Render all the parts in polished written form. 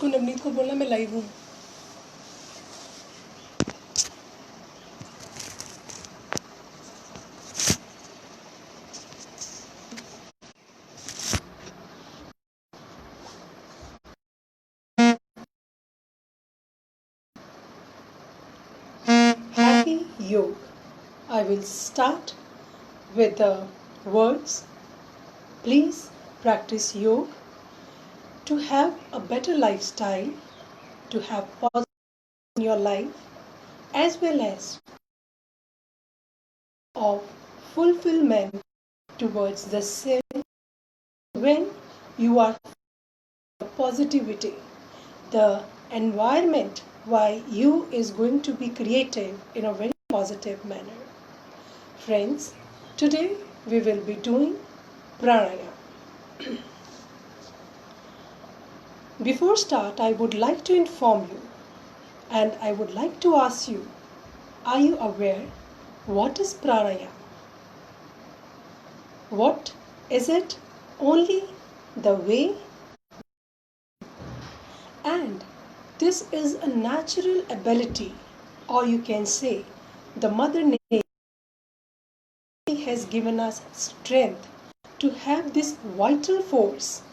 उसको नवनीत को बोलना मैं लाइव हूँ. Happy Yoga. I will start with the words. Please practice yoga to have a better lifestyle, to have positive in your life, as well as of fulfillment towards the self. When you are positivity, the environment by you is going to be created in a very positive manner. Friends, today we will be doing Pranayam. Before start, I would like to inform you and I would like to ask you, are you aware what is Pranayam? What is it? Only the way, and this is a natural ability, or you can say the Mother Nature has given us strength to have this vital force.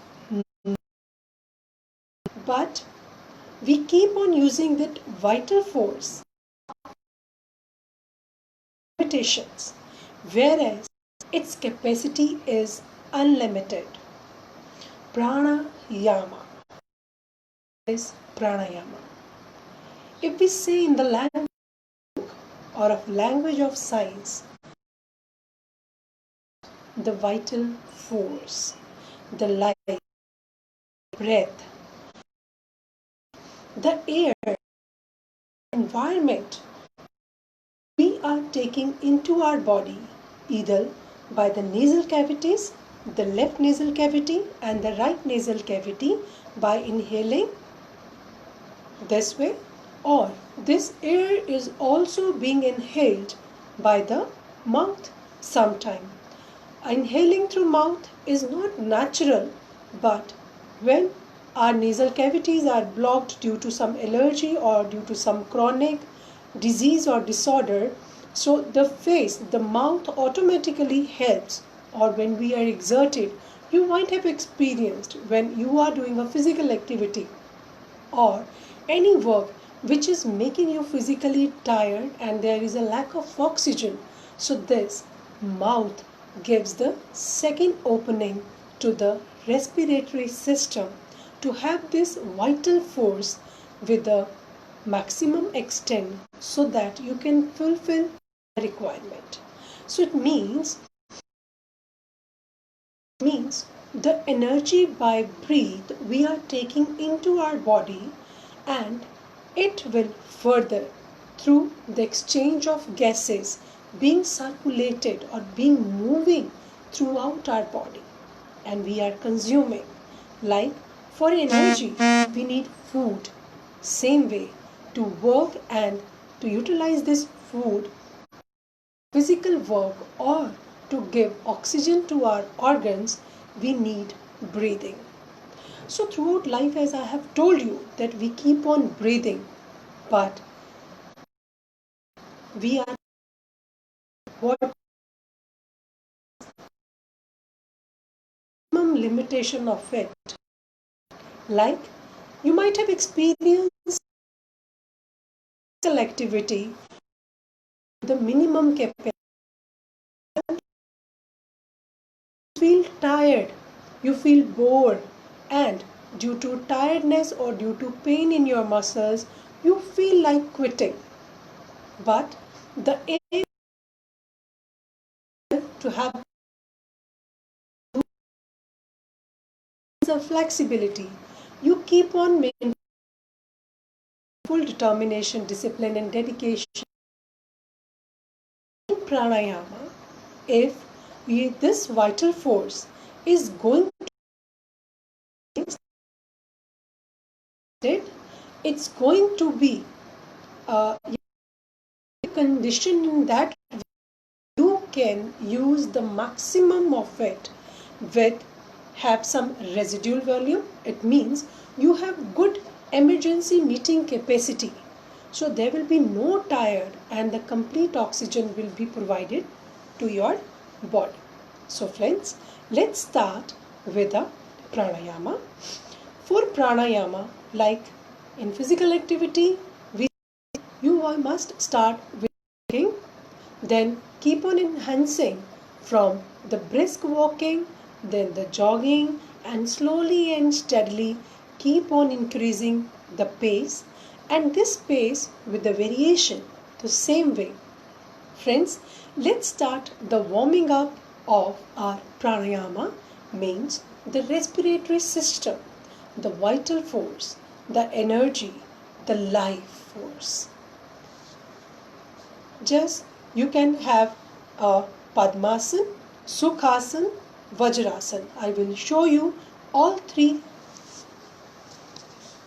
But we keep on using that vital force limitations, whereas its capacity is unlimited. Pranayama is Pranayama. If we say in the language or of language of science, the vital force, the life, breath, the air, environment we are taking into our body either by the nasal cavities, the left nasal cavity and the right nasal cavity by inhaling this way, or this air is also being inhaled by the mouth sometime. Inhaling through mouth is not natural, but when our nasal cavities are blocked due to some allergy or due to some chronic disease or disorder, so the face, the mouth automatically helps. Or when we are exerted, you might have experienced when you are doing a physical activity or any work which is making you physically tired and there is a lack of oxygen, so this mouth gives the second opening to the respiratory system to have this vital force with the maximum extent so that you can fulfill the requirement. So it means the energy by breath we are taking into our body, and it will further through the exchange of gases being circulated or being moving throughout our body, and we are consuming. Like for energy we need food, same way to work and to utilize this food, physical work, or to give oxygen to our organs, we need breathing. So throughout life, as I have told you, that we keep on breathing, but we are what minimum limitation of it. Like you might have experienced physical activity, the minimum capacity. You feel tired, you feel bored, and due to tiredness or due to pain in your muscles, you feel like quitting. But the aim to have a flexibility. You keep on making full determination, discipline, and dedication in pranayama. If this vital force is going to, it's going to be conditioned in that you can use the maximum of it with have some residual value. It means you have good emergency meeting capacity. So there will be no tired and the complete oxygen will be provided to your body. So friends, let's start with the pranayama. For pranayama, like in physical activity, you must start with walking, then keep on enhancing from the brisk walking, then the jogging, and slowly and steadily keep on increasing the pace, and this pace with the variation the same way. Friends, let's start the warming up of our pranayama, means the respiratory system, the vital force, the energy, the life force. Just you can have a Padmasan, Sukhasan, Vajrasan. I will show you all three.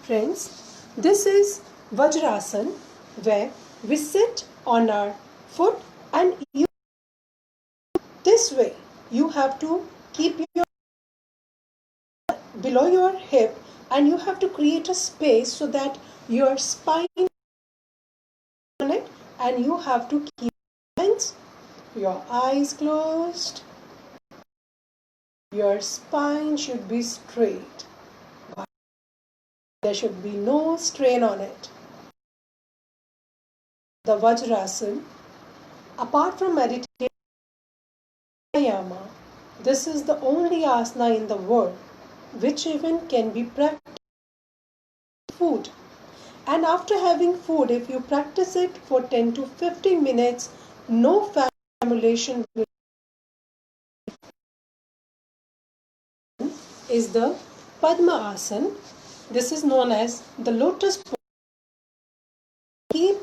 Friends, this is Vajrasan, where we sit on our foot and this way you have to keep your below your hip and you have to create a space so that your spine on it, and you have to keep your eyes closed. Your spine should be straight. There should be no strain on it. The Vajrasan, apart from meditation, Pranayama, this is the only asana in the world which even can be practiced with food. And after having food, if you practice it for 10 to 15 minutes, no fat accumulation is the Padma Asana. This is known as the lotus pose. Keep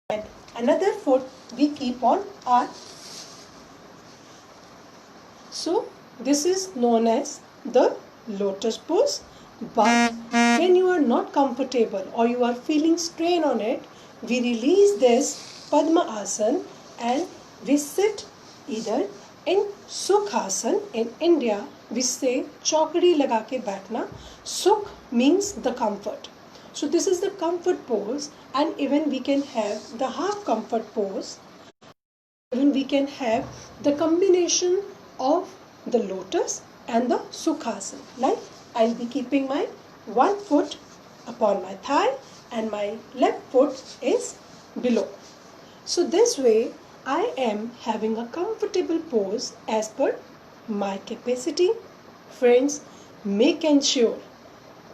and another foot we keep on our. So this is known as the lotus pose. But when you are not comfortable or you are feeling strain on it, we release this Padma Asana and we sit either in Sukhasan. In India, we say chaukadi laga ke baithna. Sukh means the comfort. So this is the comfort pose, and even we can have the half comfort pose. Even we can have the combination of the lotus and the Sukhasana. Like I'll be keeping my one foot upon my thigh and my left foot is below. So this way I am having a comfortable pose as per my capacity. Friends, make ensure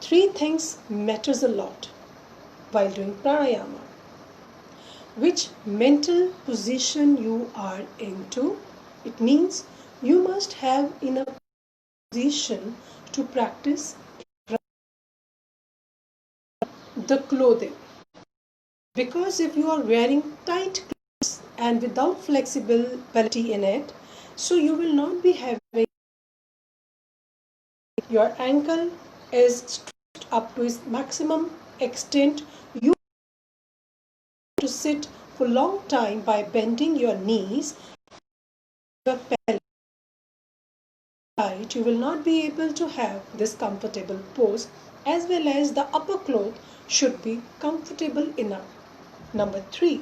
three things matters a lot while doing pranayama. Which mental position you are into. It means you must have in a position to practice the clothing. Because if you are wearing tight clothes and without flexibility in it, so you will not be having your ankle is stretched up to its maximum extent. You have to sit for long time by bending your knees. Your pelvis. You will not be able to have this comfortable pose, as well as the upper cloth should be comfortable enough. Number 3,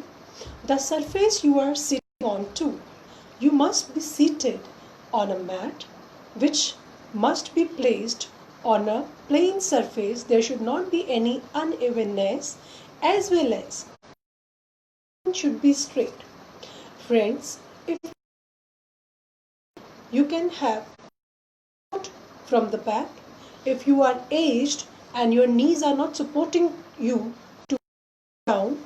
the surface you are sitting on too. You must be seated on a mat which must be placed on a plain surface. There should not be any unevenness, as well as it should be straight. Friends, if you can have from the back, if you are aged and your knees are not supporting you to down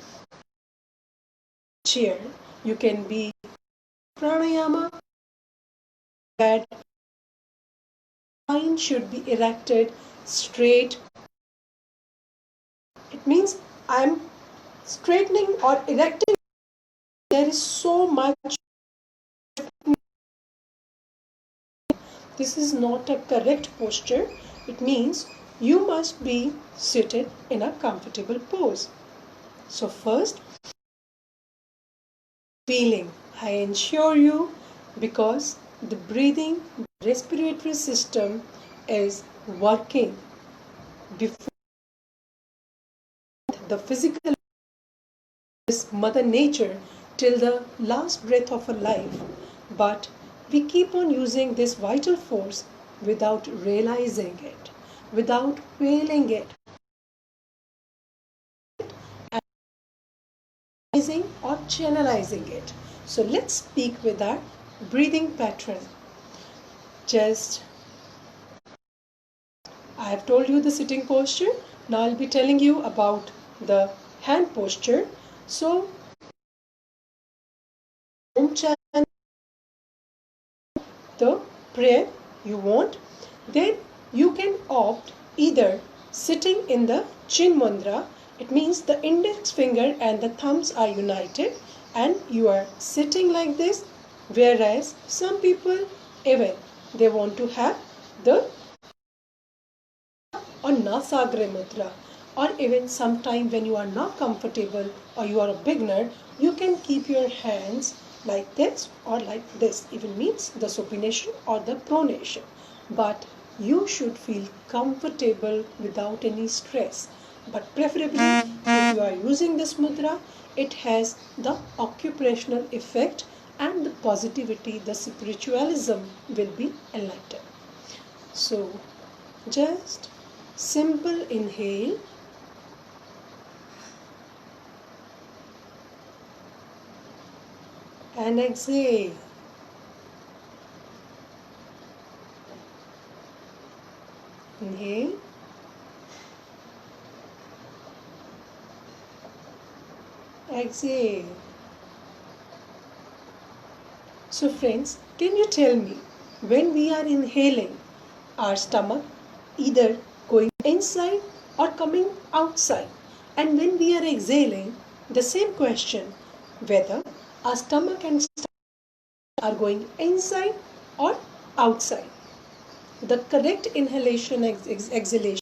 chair, you can be pranayama. That spine should be erected straight. It means I am straightening or erecting. There is so much. This is not a correct posture. It means you must be seated in a comfortable pose. So first, feeling. I ensure you, because the breathing, the respiratory system is working before the physical is Mother Nature till the last breath of her life, but we keep on using this vital force without realizing it, without feeling it, or channelizing it. So let's speak with our breathing pattern. Just I have told you the sitting posture. Now I'll be telling you about the hand posture. So chant the prayer you want, then you can opt either sitting in the chin mudra. It means the index finger and the thumbs are united and you are sitting like this, whereas some people even they want to have the or Nasagre Mudra, or even sometime when you are not comfortable or you are a beginner, you can keep your hands like this or like this, even means the supination or the pronation. But you should feel comfortable without any stress. But preferably, if you are using this mudra, it has the occupational effect and the positivity, the spiritualism will be enlightened. So, just simple inhale and exhale. Inhale. Exhale. So friends, can you tell me, when we are inhaling, our stomach either going inside or coming outside? And when we are exhaling, the same question, whether our stomach and are going inside or outside. The correct inhalation exhalation,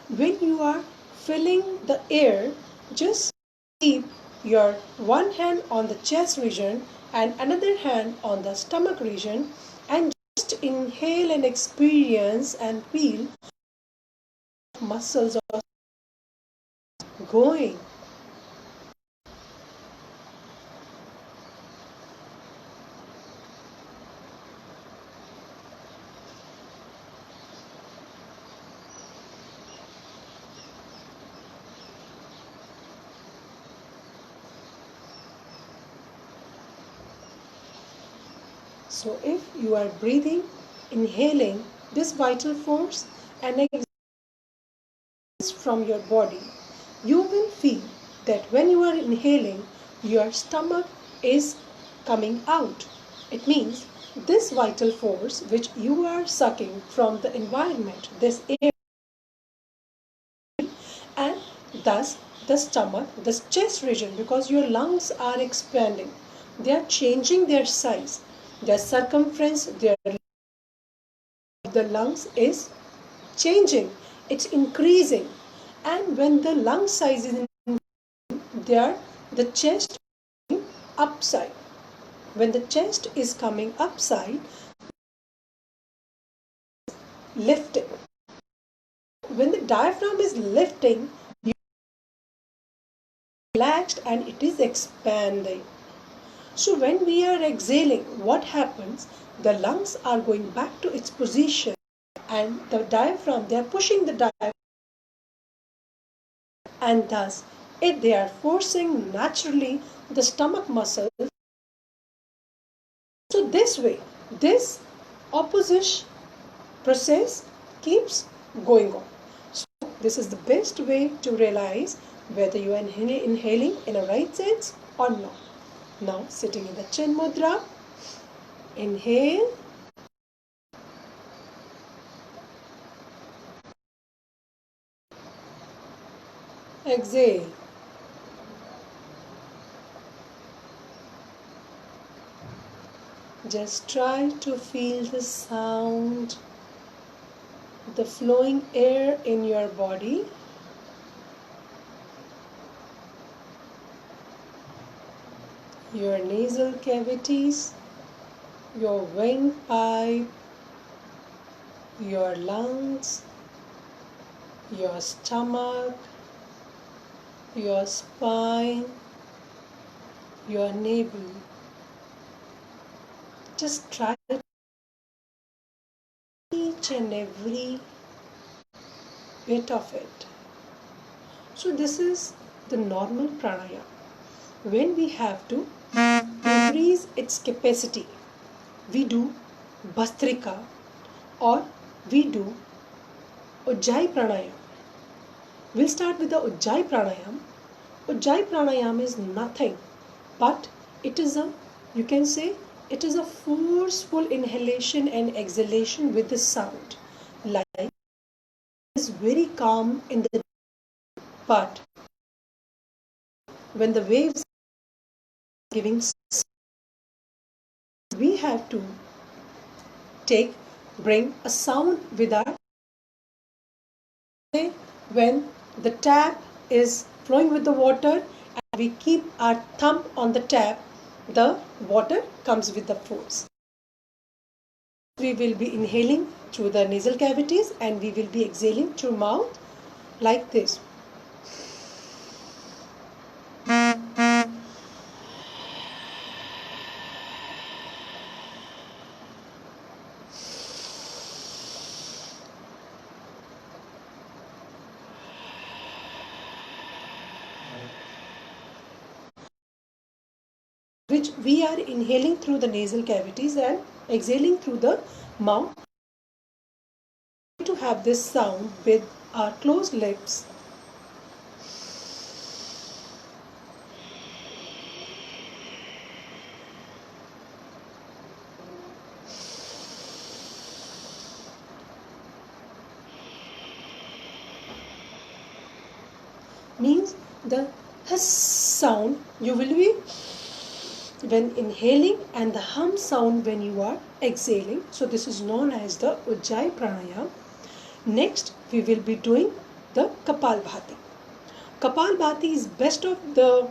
when you are filling the air, just keep your one hand on the chest region and another hand on the stomach region and just inhale and experience and feel muscles are going. So if you are breathing, inhaling this vital force and exhaling from your body, you will feel that when you are inhaling, your stomach is coming out. It means this vital force which you are sucking from the environment, this air, and thus the stomach, the chest region, because your lungs are expanding, they are changing their size, their circumference, the lungs is changing, it's increasing, and when the lung size is there, the chest is upside. When the chest is coming upside, lifting. When the diaphragm is lifting, you are relaxed and it is expanding. So when we are exhaling, what happens? The lungs are going back to its position and the diaphragm, they are pushing the diaphragm, and thus they are forcing naturally the stomach muscles. So this way, this opposite process keeps going on. So this is the best way to realize whether you are inhaling in a right sense or not. Now sitting in the chin mudra, inhale, exhale. Just try to feel the sound, the flowing air in your body. Your nasal cavities, your windpipe, your lungs, your stomach, your spine, your navel. Just try each and every bit of it. So this is the normal pranayama. When we have to increase its capacity, we do Bhastrika or we do Ujjayi Pranayam. We'll start with the Ujjayi Pranayam. Ujjayi Pranayam is nothing but it is a, you can say, it is a forceful inhalation and exhalation with the sound. Like it is very calm in the, but when the waves are giving, we have to bring a sound with our, when the tap is flowing with the water and we keep our thumb on the tap, the water comes with the force. We will be inhaling through the nasal cavities and we will be exhaling through mouth like this. Which we are inhaling through the nasal cavities and exhaling through the mouth. To have this sound with our closed lips. Means the hiss sound you will be when inhaling and the hum sound when you are exhaling. So this is known as the Ujjayi Pranayama. Next we will be doing the Kapalbhati. Kapalbhati is best of the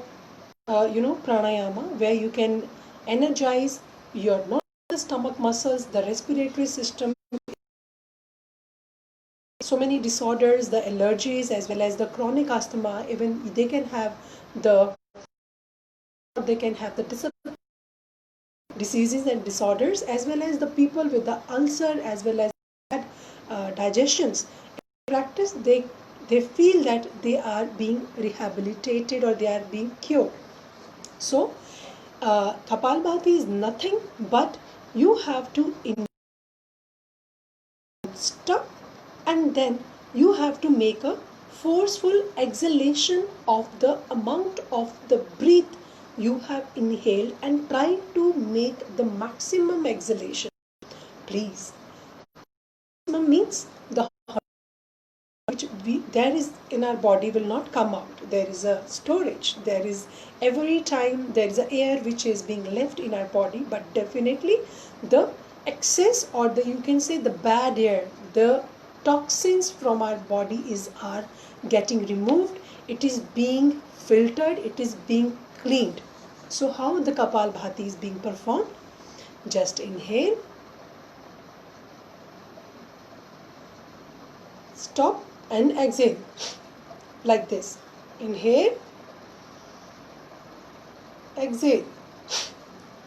pranayama where you can energize your not the stomach muscles, the respiratory system. So many disorders, the allergies as well as the chronic asthma, even they can have the diseases and disorders, as well as the people with the ulcer as well as bad digestions. In practice, they feel that they are being rehabilitated or they are being cured. So Kapalbhati is nothing but you have to stop and then you have to make a forceful exhalation of the amount of the breath you have inhaled and try to make the maximum exhalation. Please. Maximum means the which there is in our body will not come out. There is a storage. There is every time there is a air which is being left in our body, but definitely the excess or the you can say the bad air, the toxins from our body are getting removed. It is being filtered. It is being cleaned. So how the Kapalbhati is being performed? Just inhale, stop and exhale like this. Inhale, exhale.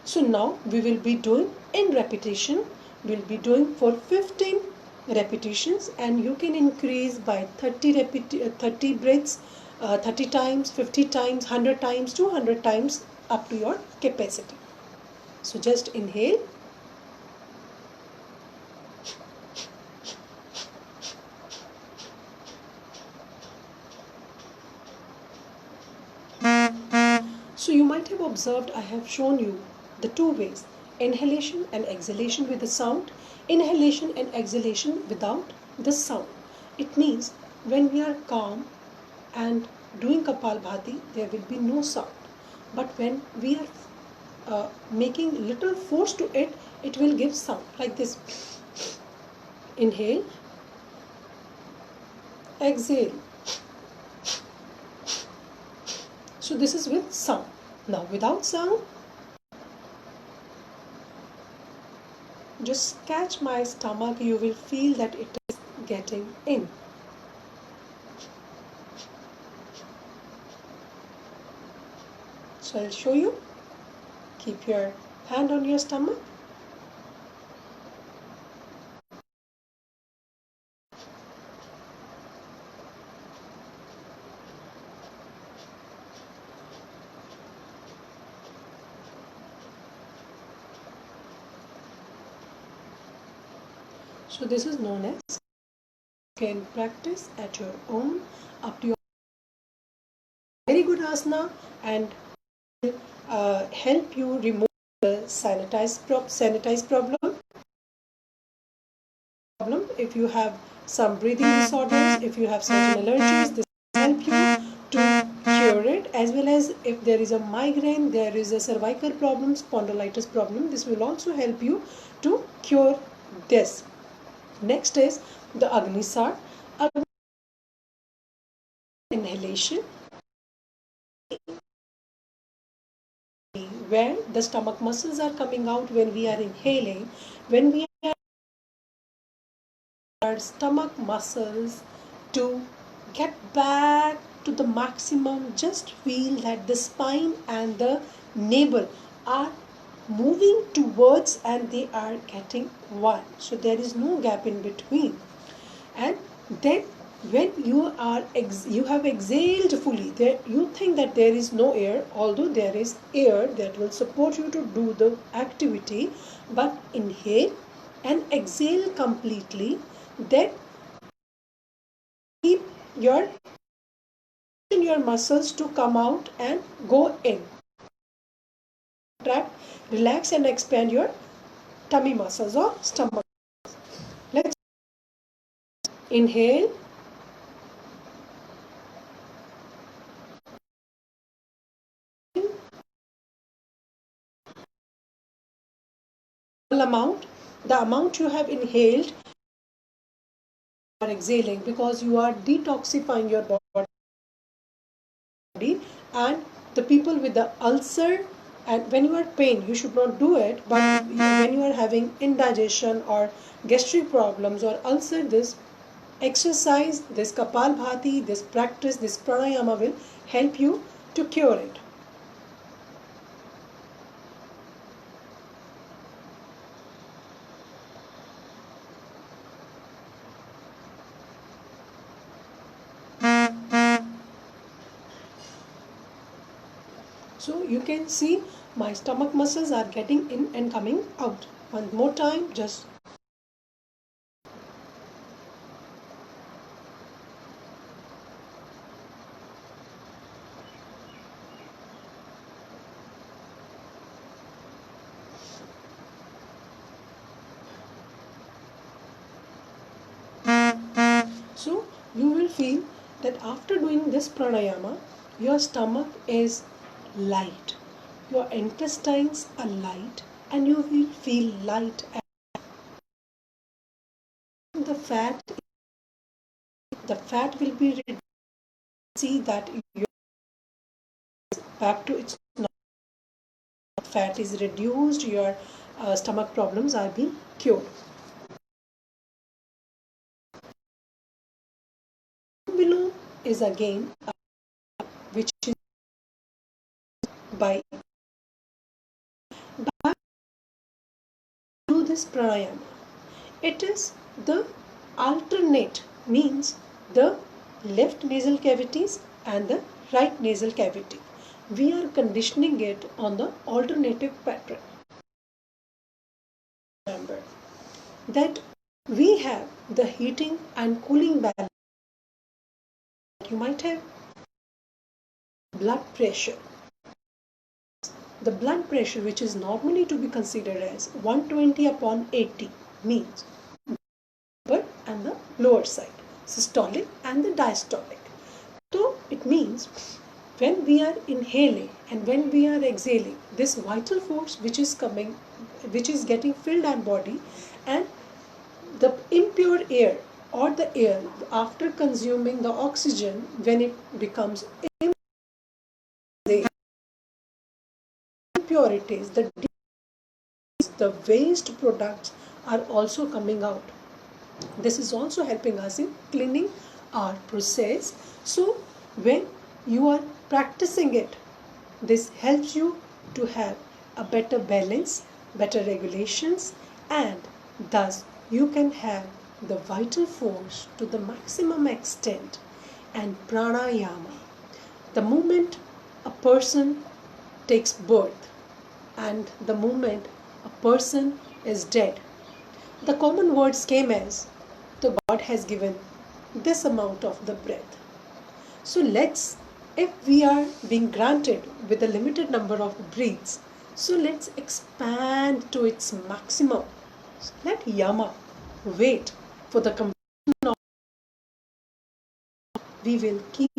So now we will be doing in repetition. We will be doing for 15 repetitions and you can increase by 30 breaths, 30 times, 50 times, 100 times, 200 times up to your capacity. So just inhale. So you might have observed I have shown you the two ways, inhalation and exhalation with the sound, inhalation and exhalation without the sound. It means when we are calm and doing Kapalbhati, there will be no sound. But when we are making little force to it, it will give sound like this. Inhale, exhale. So this is with sound. Now without sound, just catch my stomach, you will feel that it is getting in. So I'll show you. Keep your hand on your stomach. So this is known as, you can practice at your own up to your very good asana and help you remove the sanitize problem. If you have some breathing disorders, if you have certain allergies, this will help you to cure it, as well as if there is a migraine, there is a cervical problem, spondylitis problem, this will also help you to cure this. Next is the Agnes Inhalation, where the stomach muscles are coming out when we are inhaling. When we are our stomach muscles to get back to the maximum, just feel that the spine and the navel are moving towards and they are getting one. So there is no gap in between. And then when you have exhaled fully, there you think that there is no air, although there is air that will support you to do the activity, but inhale and exhale completely. Then keep your muscles to come out and go in. Contract, relax and expand your tummy muscles or stomach. Let's inhale. The amount you have inhaled or exhaling, because you are detoxifying your body. And the people with the ulcer, and when you are pain you should not do it, but when you are having indigestion or gastric problems or ulcer, this exercise, this Kapalbhati, this practice, this Pranayama will help you to cure it. So you can see my stomach muscles are getting in and coming out. One more time, just so you will feel that after doing this pranayama, your stomach is light, your intestines are light, and you will feel light. And the fat will be reduced. See that your back to its normal. Fat is reduced, your stomach problems are being cured. Below is again which is by do this pranayama. It is the alternate, means the left nasal cavities and the right nasal cavity. We are conditioning it on the alternative pattern. Remember that we have the heating and cooling balance. You might have blood pressure. The blood pressure, which is normally to be considered as 120/80, means upper and the lower side, systolic and the diastolic. So it means when we are inhaling and when we are exhaling, this vital force which is coming, which is getting filled our body, and the impure air or the air after consuming the oxygen, when it becomes impurities, the waste products are also coming out. This is also helping us in cleaning our process. So when you are practicing it, this helps you to have a better balance, better regulations, and thus you can have the vital force to the maximum extent. And pranayama, the moment a person takes birth and the moment a person is dead, the common words came as the God has given this amount of the breath. So if we are being granted with a limited number of breaths, so let's expand to its maximum. Let Yama wait for the completion of. We will keep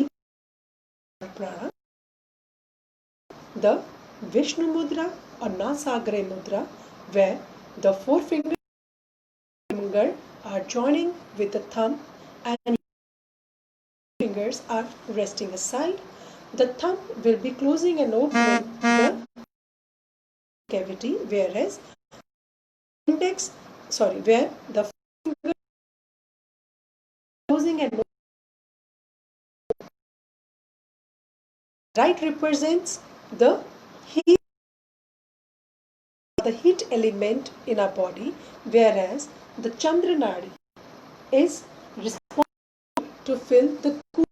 prana, the Vishnu Mudra or Nasagre Mudra, where the four fingers are joining with the thumb and fingers are resting aside. The thumb will be closing and opening the cavity, whereas where the finger closing and right represents the heat, element in our body, whereas the Chandranadi is responsible to fill the cool.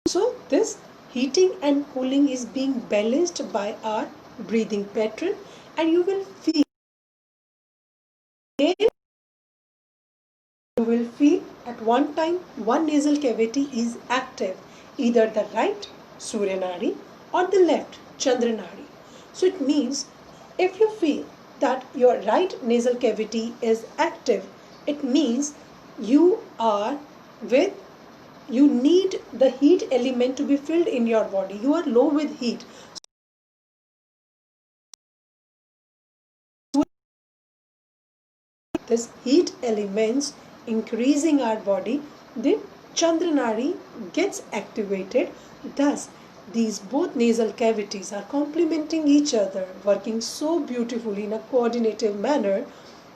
So this heating and cooling is being balanced by our breathing pattern, and you will feel at one time one nasal cavity is active, either the right Surya Nadi or the left Chandra Nadi. So it means if you feel that your right nasal cavity is active, it means you need the heat element to be filled in your body. You are low with heat. This heat elements increasing our body, the Chandranadi gets activated. Thus, these both nasal cavities are complementing each other, working so beautifully in a coordinative manner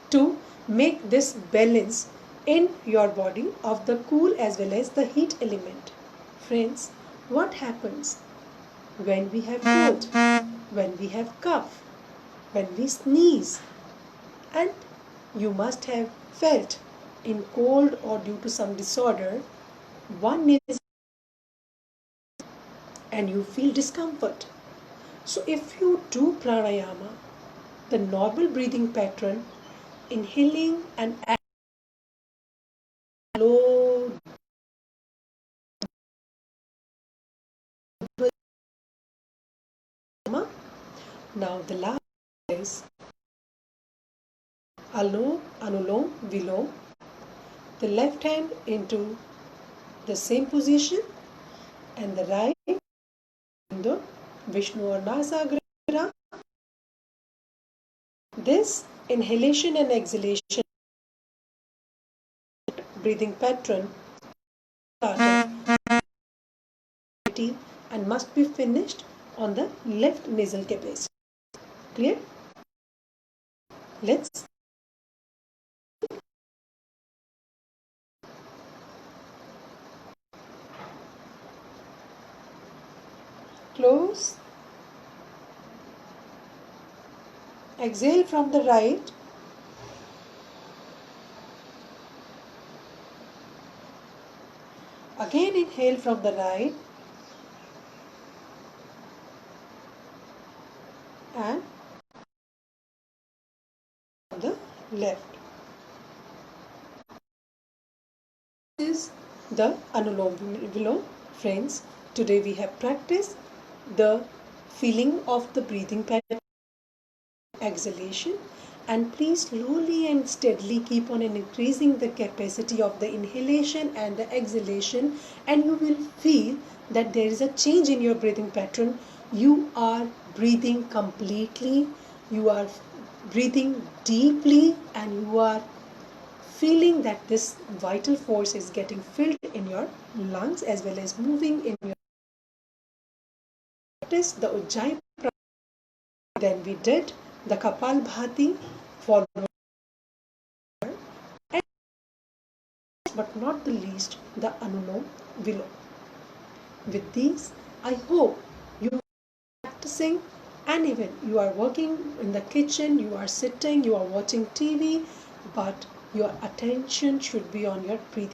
to make this balance in your body of the cool as well as the heat element. Friends, what happens when we have cold, when we have cough, when we sneeze, and you must have felt in cold or due to some disorder, one is and you feel discomfort. So if you do pranayama, the normal breathing pattern, inhaling and low, now the last is anulom vilom, the left hand into the same position and the right in the Vishnu or Nasagra. This inhalation and exhalation breathing pattern started and must be finished on the left nasal cavity. Clear? Let's close. Exhale from the right. Again inhale from the right. And from the left. This is the Anulom Vilom. Friends, today we have practiced the feeling of the breathing pattern, exhalation, and please slowly and steadily keep on increasing the capacity of the inhalation and the exhalation, and you will feel that there is a change in your breathing pattern. You are breathing completely, you are breathing deeply, and you are feeling that this vital force is getting filled in your lungs as well as moving in your practice the Ujjayi. Then we did the Kapalbhati followed not the least, the Anulom Vilom. With these, I hope you are practicing, and even you are working in the kitchen, you are sitting, you are watching TV, but your attention should be on your breathing.